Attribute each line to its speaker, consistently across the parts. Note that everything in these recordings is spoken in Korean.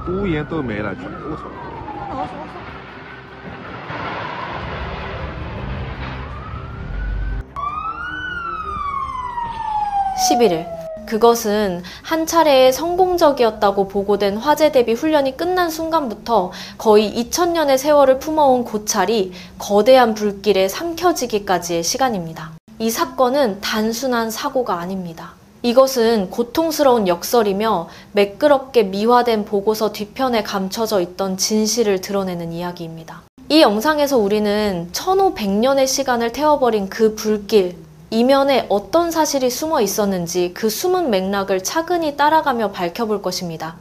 Speaker 1: 屋檐都没了，全我操！
Speaker 2: 11일, 그것은 한 차례의 성공적이었다고 보고된 화재 대비 훈련이 끝난 순간부터 거의 2000년의 세월을 품어온 고찰이 거대한 불길에 삼켜지기까지의 시간입니다. 이 사건은 단순한 사고가 아닙니다. 이것은 고통스러운 역설이며 매끄럽게 미화된 보고서 뒤편에 감춰져 있던 진실을 드러내는 이야기입니다. 이 영상에서 우리는 1500년의 시간을 태워버린 그 불길, 이면에 어떤 사실이 숨어 있었는지 그 숨은 맥락을 차근히 따라가며 밝혀볼 것입니다.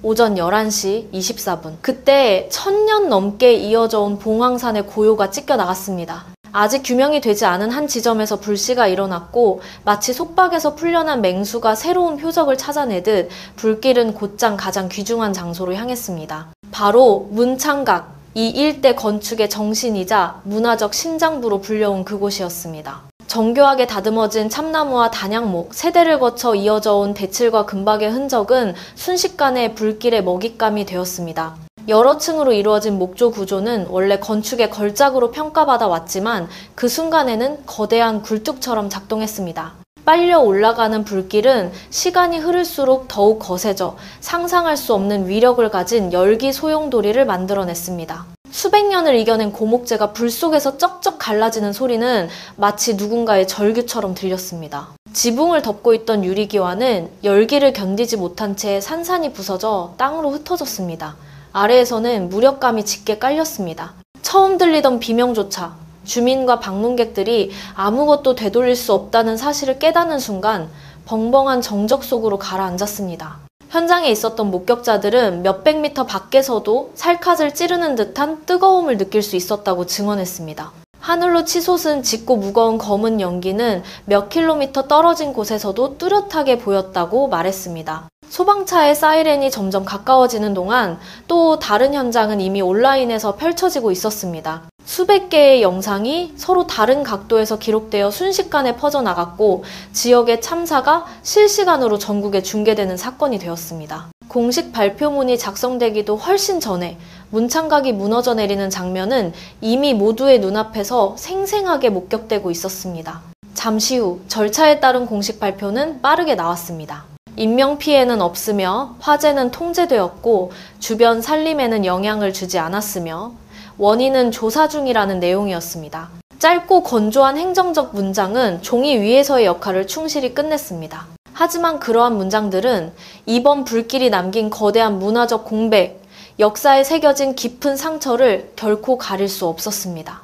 Speaker 2: 오전 11시 24분. 그때 1000년 넘게 이어져 온 봉황산의 고요가 찢겨 나갔습니다. 아직 규명이 되지 않은 한 지점에서 불씨가 일어났고 마치 속박에서 풀려난 맹수가 새로운 표적을 찾아내듯 불길은 곧장 가장 귀중한 장소로 향했습니다. 바로 문창각, 이 일대 건축의 정신이자 문화적 심장부로 불려온 그곳이었습니다. 정교하게 다듬어진 참나무와 단양목, 세대를 거쳐 이어져 온 대칠과 금박의 흔적은 순식간에 불길의 먹잇감이 되었습니다. 여러 층으로 이루어진 목조 구조는 원래 건축의 걸작으로 평가받아 왔지만 그 순간에는 거대한 굴뚝처럼 작동했습니다. 빨려 올라가는 불길은 시간이 흐를수록 더욱 거세져 상상할 수 없는 위력을 가진 열기 소용돌이를 만들어냈습니다. 수백 년을 이겨낸 고목재가 불 속에서 쩍쩍 갈라지는 소리는 마치 누군가의 절규처럼 들렸습니다. 지붕을 덮고 있던 유리기와는 열기를 견디지 못한 채 산산이 부서져 땅으로 흩어졌습니다. 아래에서는 무력감이 짙게 깔렸습니다. 처음 들리던 비명조차 주민과 방문객들이 아무것도 되돌릴 수 없다는 사실을 깨닫는 순간 벙벙한 정적 속으로 가라앉았습니다. 현장에 있었던 목격자들은 몇백 미터 밖에서도 살갗을 찌르는 듯한 뜨거움을 느낄 수 있었다고 증언했습니다. 하늘로 치솟은 짙고 무거운 검은 연기는 몇 킬로미터 떨어진 곳에서도 뚜렷하게 보였다고 말했습니다. 소방차의 사이렌이 점점 가까워지는 동안 또 다른 현장은 이미 온라인에서 펼쳐지고 있었습니다. 수백 개의 영상이 서로 다른 각도에서 기록되어 순식간에 퍼져나갔고 지역의 참사가 실시간으로 전국에 중계되는 사건이 되었습니다. 공식 발표문이 작성되기도 훨씬 전에 문창각이 무너져 내리는 장면은 이미 모두의 눈앞에서 생생하게 목격되고 있었습니다. 잠시 후 절차에 따른 공식 발표는 빠르게 나왔습니다. 인명피해는 없으며 화재는 통제되었고 주변 산림에는 영향을 주지 않았으며 원인은 조사 중이라는 내용이었습니다. 짧고 건조한 행정적 문장은 종이 위에서의 역할을 충실히 끝냈습니다. 하지만 그러한 문장들은 이번 불길이 남긴 거대한 문화적 공백, 역사에 새겨진 깊은 상처를 결코 가릴 수 없었습니다.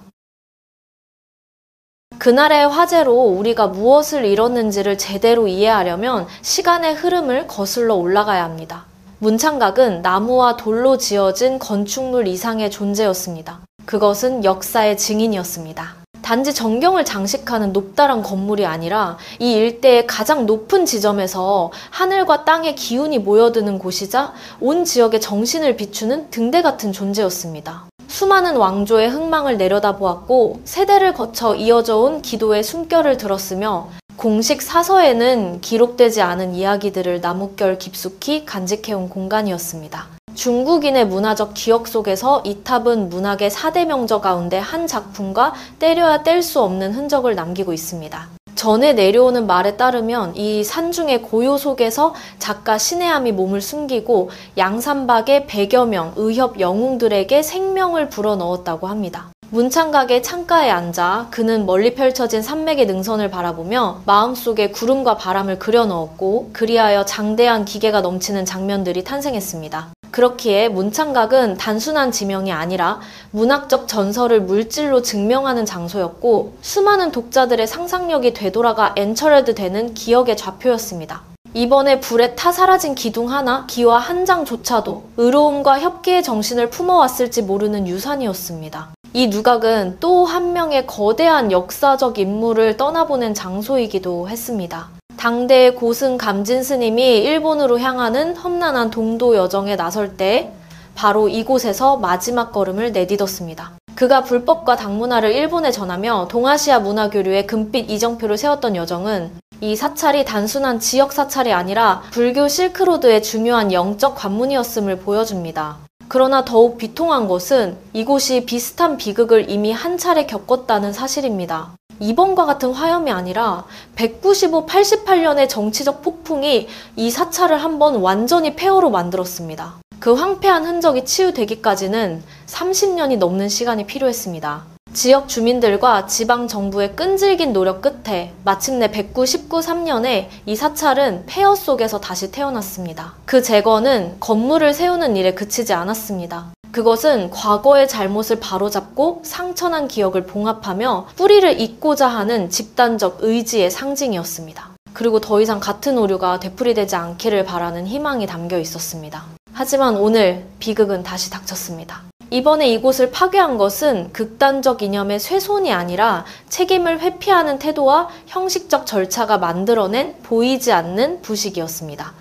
Speaker 2: 그날의 화재로 우리가 무엇을 잃었는지를 제대로 이해하려면 시간의 흐름을 거슬러 올라가야 합니다. 문창각은 나무와 돌로 지어진 건축물 이상의 존재였습니다. 그것은 역사의 증인이었습니다. 단지 전경을 장식하는 높다란 건물이 아니라 이 일대의 가장 높은 지점에서 하늘과 땅의 기운이 모여드는 곳이자 온 지역의 정신을 비추는 등대 같은 존재였습니다. 수많은 왕조의 흥망을 내려다보았고 세대를 거쳐 이어져 온 기도의 숨결을 들었으며 공식 사서에는 기록되지 않은 이야기들을 나뭇결 깊숙이 간직해온 공간이었습니다. 중국인의 문화적 기억 속에서 이 탑은 문학의 4대 명저 가운데 한 작품과 떼려야 뗄 수 없는 흔적을 남기고 있습니다. 전해 내려오는 말에 따르면 이 산중의 고요 속에서 작가 신혜암이 몸을 숨기고 양산박의 100여 명 의협 영웅들에게 생명을 불어넣었다고 합니다. 문창각의 창가에 앉아 그는 멀리 펼쳐진 산맥의 능선을 바라보며 마음속에 구름과 바람을 그려넣었고 그리하여 장대한 기계가 넘치는 장면들이 탄생했습니다. 그렇기에 문창각은 단순한 지명이 아니라 문학적 전설을 물질로 증명하는 장소였고 수많은 독자들의 상상력이 되돌아가 엔처레드 되는 기억의 좌표였습니다. 이번에 불에 타 사라진 기둥 하나, 기와 한 장조차도 의로움과 협기의 정신을 품어왔을지 모르는 유산이었습니다. 이 누각은 또 한 명의 거대한 역사적 인물을 떠나보낸 장소이기도 했습니다. 당대의 고승 감진 스님이 일본으로 향하는 험난한 동도 여정에 나설 때 바로 이곳에서 마지막 걸음을 내딛었습니다. 그가 불법과 당문화를 일본에 전하며 동아시아 문화교류의 금빛 이정표를 세웠던 여정은 이 사찰이 단순한 지역 사찰이 아니라 불교 실크로드의 중요한 영적 관문이었음을 보여줍니다. 그러나 더욱 비통한 것은 이곳이 비슷한 비극을 이미 한 차례 겪었다는 사실입니다. 이번과 같은 화염이 아니라 195-88년의 정치적 폭풍이 이 사찰을 한번 완전히 폐허로 만들었습니다. 그 황폐한 흔적이 치유되기까지는 30년이 넘는 시간이 필요했습니다. 지역 주민들과 지방 정부의 끈질긴 노력 끝에 마침내 193년에 이 사찰은 폐허 속에서 다시 태어났습니다. 그 재건은 건물을 세우는 일에 그치지 않았습니다. 그것은 과거의 잘못을 바로잡고 상처난 기억을 봉합하며 뿌리를 잇고자 하는 집단적 의지의 상징이었습니다. 그리고 더 이상 같은 오류가 되풀이되지 않기를 바라는 희망이 담겨 있었습니다. 하지만 오늘 비극은 다시 닥쳤습니다. 이번에 이곳을 파괴한 것은 극단적 이념의 쇠손이 아니라 책임을 회피하는 태도와 형식적 절차가 만들어낸 보이지 않는 부식이었습니다.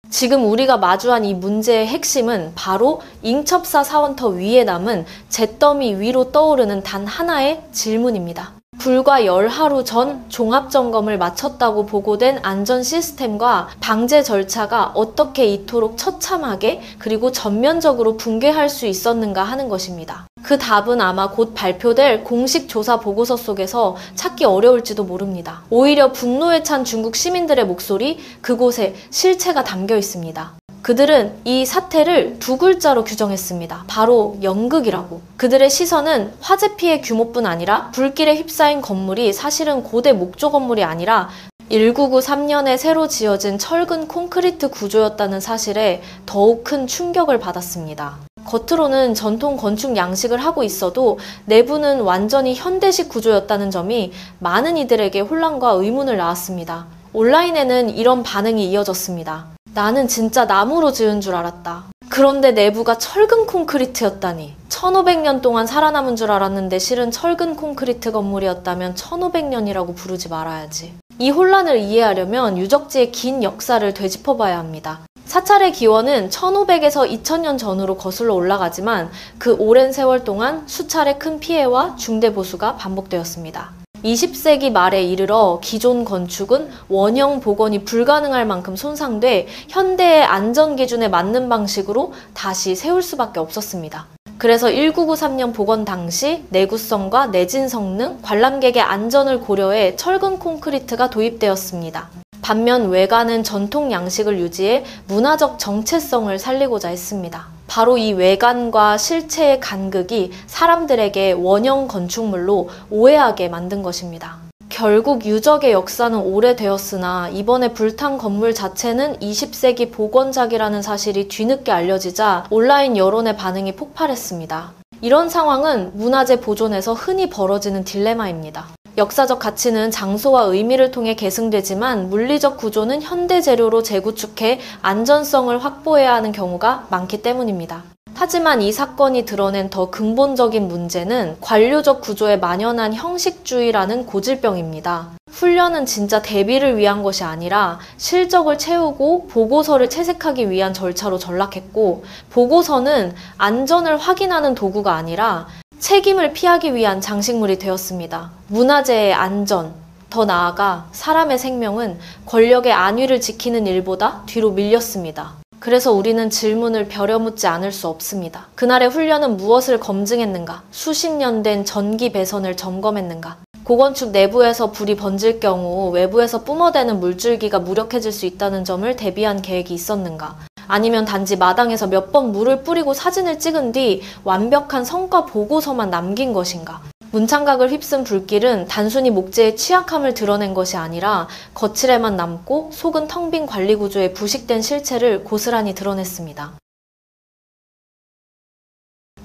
Speaker 2: 지금 우리가 마주한 이 문제의 핵심은 바로 잉첩사 사원터 위에 남은 잿더미 위로 떠오르는 단 하나의 질문입니다. 불과 10하루 전 종합점검을 마쳤다고 보고된 안전 시스템과 방제 절차가 어떻게 이토록 처참하게 그리고 전면적으로 붕괴할 수 있었는가 하는 것입니다. 그 답은 아마 곧 발표될 공식 조사 보고서 속에서 찾기 어려울지도 모릅니다. 오히려 분노에 찬 중국 시민들의 목소리, 그곳에 실체가 담겨 있습니다. 그들은 이 사태를 두 글자로 규정했습니다. 바로 연극이라고. 그들의 시선은 화재 피해 규모뿐 아니라 불길에 휩싸인 건물이 사실은 고대 목조 건물이 아니라 1993년에 새로 지어진 철근 콘크리트 구조였다는 사실에 더욱 큰 충격을 받았습니다. 겉으로는 전통 건축 양식을 하고 있어도 내부는 완전히 현대식 구조였다는 점이 많은 이들에게 혼란과 의문을 낳았습니다. 온라인에는 이런 반응이 이어졌습니다. 나는 진짜 나무로 지은 줄 알았다. 그런데 내부가 철근 콘크리트였다니. 1500년 동안 살아남은 줄 알았는데 실은 철근 콘크리트 건물이었다면 1500년이라고 부르지 말아야지. 이 혼란을 이해하려면 유적지의 긴 역사를 되짚어봐야 합니다. 사찰의 기원은 1500에서 2000년 전으로 거슬러 올라가지만 그 오랜 세월 동안 수차례 큰 피해와 중대 보수가 반복되었습니다. 20세기 말에 이르러 기존 건축은 원형 복원이 불가능할 만큼 손상돼 현대의 안전 기준에 맞는 방식으로 다시 세울 수밖에 없었습니다. 그래서 1993년 복원 당시 내구성과 내진 성능, 관람객의 안전을 고려해 철근 콘크리트가 도입되었습니다. 반면 외관은 전통 양식을 유지해 문화적 정체성을 살리고자 했습니다. 바로 이 외관과 실체의 간극이 사람들에게 원형 건축물로 오해하게 만든 것입니다. 결국 유적의 역사는 오래되었으나 이번에 불탄 건물 자체는 20세기 복원작이라는 사실이 뒤늦게 알려지자 온라인 여론의 반응이 폭발했습니다. 이런 상황은 문화재 보존에서 흔히 벌어지는 딜레마입니다. 역사적 가치는 장소와 의미를 통해 계승되지만 물리적 구조는 현대 재료로 재구축해 안전성을 확보해야 하는 경우가 많기 때문입니다. 하지만 이 사건이 드러낸 더 근본적인 문제는 관료적 구조에 만연한 형식주의라는 고질병입니다. 훈련은 진짜 대비를 위한 것이 아니라 실적을 채우고 보고서를 채색하기 위한 절차로 전락했고, 보고서는 안전을 확인하는 도구가 아니라 책임을 피하기 위한 장식물이 되었습니다. 문화재의 안전, 더 나아가 사람의 생명은 권력의 안위를 지키는 일보다 뒤로 밀렸습니다. 그래서 우리는 질문을 벼려묻지 않을 수 없습니다. 그날의 훈련은 무엇을 검증했는가? 수십 년 된 전기 배선을 점검했는가? 고건축 내부에서 불이 번질 경우 외부에서 뿜어대는 물줄기가 무력해질 수 있다는 점을 대비한 계획이 있었는가? 아니면 단지 마당에서 몇 번 물을 뿌리고 사진을 찍은 뒤 완벽한 성과 보고서만 남긴 것인가? 문창각을 휩쓴 불길은 단순히 목재의 취약함을 드러낸 것이 아니라 거칠에만 남고 속은 텅 빈 관리구조의 부식된 실체를 고스란히 드러냈습니다.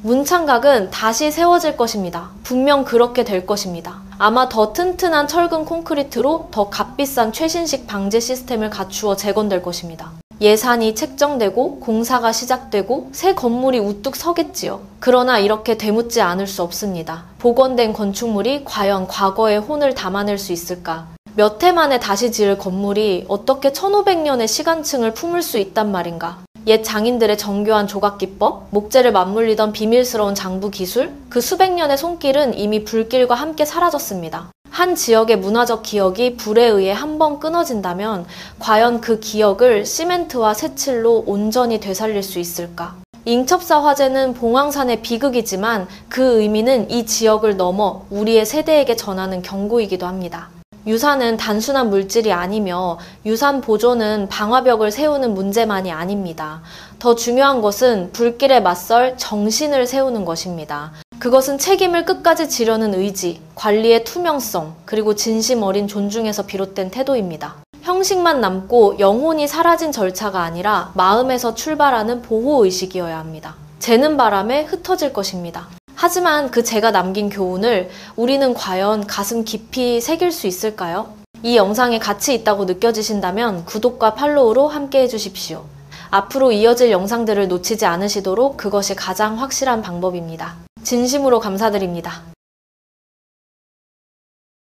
Speaker 2: 문창각은 다시 세워질 것입니다. 분명 그렇게 될 것입니다. 아마 더 튼튼한 철근 콘크리트로 더 값비싼 최신식 방제 시스템을 갖추어 재건될 것입니다. 예산이 책정되고 공사가 시작되고 새 건물이 우뚝 서겠지요. 그러나 이렇게 되묻지 않을 수 없습니다. 복원된 건축물이 과연 과거의 혼을 담아낼 수 있을까? 몇 해 만에 다시 지을 건물이 어떻게 1500년의 시간층을 품을 수 있단 말인가? 옛 장인들의 정교한 조각 기법, 목재를 맞물리던 비밀스러운 장부 기술, 그 수백 년의 손길은 이미 불길과 함께 사라졌습니다. 한 지역의 문화적 기억이 불에 의해 한번 끊어진다면 과연 그 기억을 시멘트와 새칠로 온전히 되살릴 수 있을까? 잉첩사 화재는 봉황산의 비극이지만 그 의미는 이 지역을 넘어 우리의 세대에게 전하는 경고이기도 합니다. 유산은 단순한 물질이 아니며 유산 보존은 방화벽을 세우는 문제만이 아닙니다. 더 중요한 것은 불길에 맞설 정신을 세우는 것입니다. 그것은 책임을 끝까지 지려는 의지, 관리의 투명성, 그리고 진심 어린 존중에서 비롯된 태도입니다. 형식만 남고 영혼이 사라진 절차가 아니라 마음에서 출발하는 보호의식이어야 합니다. 재는 바람에 흩어질 것입니다. 하지만 그 제가 남긴 교훈을 우리는 과연 가슴 깊이 새길 수 있을까요? 이 영상에 가치 있다고 느껴지신다면 구독과 팔로우로 함께 해주십시오. 앞으로 이어질 영상들을 놓치지 않으시도록 그것이 가장 확실한 방법입니다. 진심으로 감사드립니다.